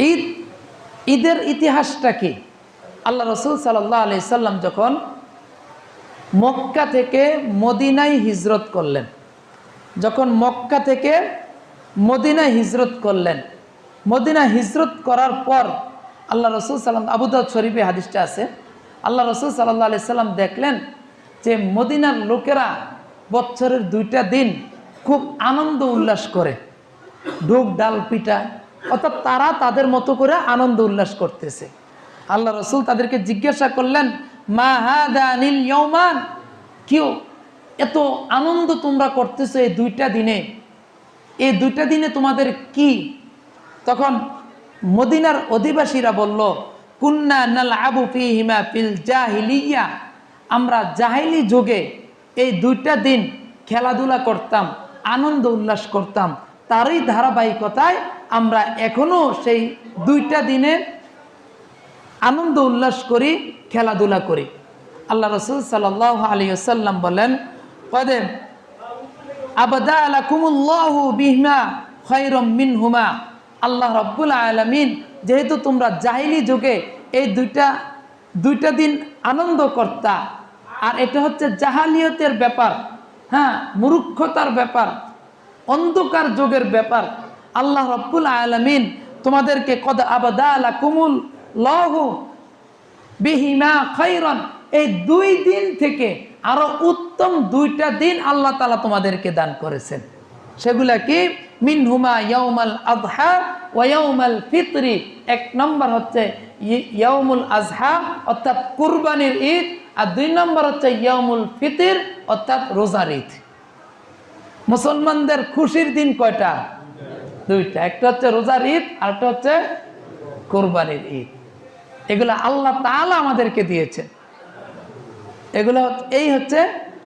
ঈদ, ঈদের ইতিহাসটা কি? আল্লাহ রসুল সাল্লাল্লাহু আলাইহি সাল্লাম যখন মক্কা থেকে মদিনায় হিজরত করলেন, যখন মক্কা থেকে মদিনায় হিজরত করলেন, মদিনা হিজরত করার পর আল্লাহ রসুল সাল্লাম, আবু দাউদ শরীফে হাদিসটা আছে, আল্লাহ রসুল সাল্লাল্লাহু আলাইহি সাল্লাম দেখলেন যে মদিনার লোকেরা বছরের 2টা দিন খুব আনন্দ উল্লাস করে, ঢোক ডাল পিটা, অর্থাৎ তারা তাদের মতো করে আনন্দ উল্লাস করতেছে। আল্লাহ রসুল তাদেরকে জিজ্ঞাসা করলেন, মা হাদা নীল ইয়ৌমান, কেউ এত আনন্দ তোমরা করতেছো এই 2টা দিনে, এই 2টা দিনে তোমাদের কি? তখন মদিনার অধিবাসীরা বলল, কুন্না নালআবু ফীহিমা ফিল জাহিলিয়া, আমরা জাহিলি যুগে এই 2টা দিন খেলাধুলা করতাম, আনন্দ উল্লাস করতাম, তারই ধারাবাহিকতায় আমরা এখনো সেই 2টা দিনে আনন্দ উল্লাস করি, খেলাধুলা করি। আল্লাহ রসুল সাল্লাল্লাহু আলাইহি ওয়াসাল্লাম বলেন, কদে আবদালাকুমুল্লাহু বিহিমা খায়রাম মিনহুমা, আল্লাহ রাব্বুল আলামিন যেহেতু তোমরা জাহিলি যুগে এই 2টা দিন আনন্দ করতা, আর এটা হচ্ছে জাহালিয়তের ব্যাপার, হ্যাঁ, মূর্খতার ব্যাপার, অন্ধকার যুগের ব্যাপার, আল্লাহ রাব্বুল আলামিন তোমাদেরকে কদ আবদালাকুমুল্লাহু বিহিমা খায়রান, এই 2 দিন থেকে আরো উত্তম 2টা দিন আল্লাহ তাআলা তোমাদেরকে দান করেছেন। সেগুলা কি? মিনহুমা ইয়াউমাল আযহা ওয়া ইয়াউমাল ফিতরি, 1 নম্বর হচ্ছে ইয়াউমুল আযহা অর্থাৎ কুরবানির ঈদ, আর 2 নম্বর হচ্ছে ইয়াউমুল ফিতর অর্থাৎ রোজার ঈদ। মুসলমানদের খুশির দিন কয়টা? 2টা, একটা হচ্ছে রোজার ঈদ আর একটা হচ্ছে কুরবানির ঈদ। এগুলো আল্লাহ তাআলা আমাদেরকে দিয়েছেন। এগুলো এই হচ্ছে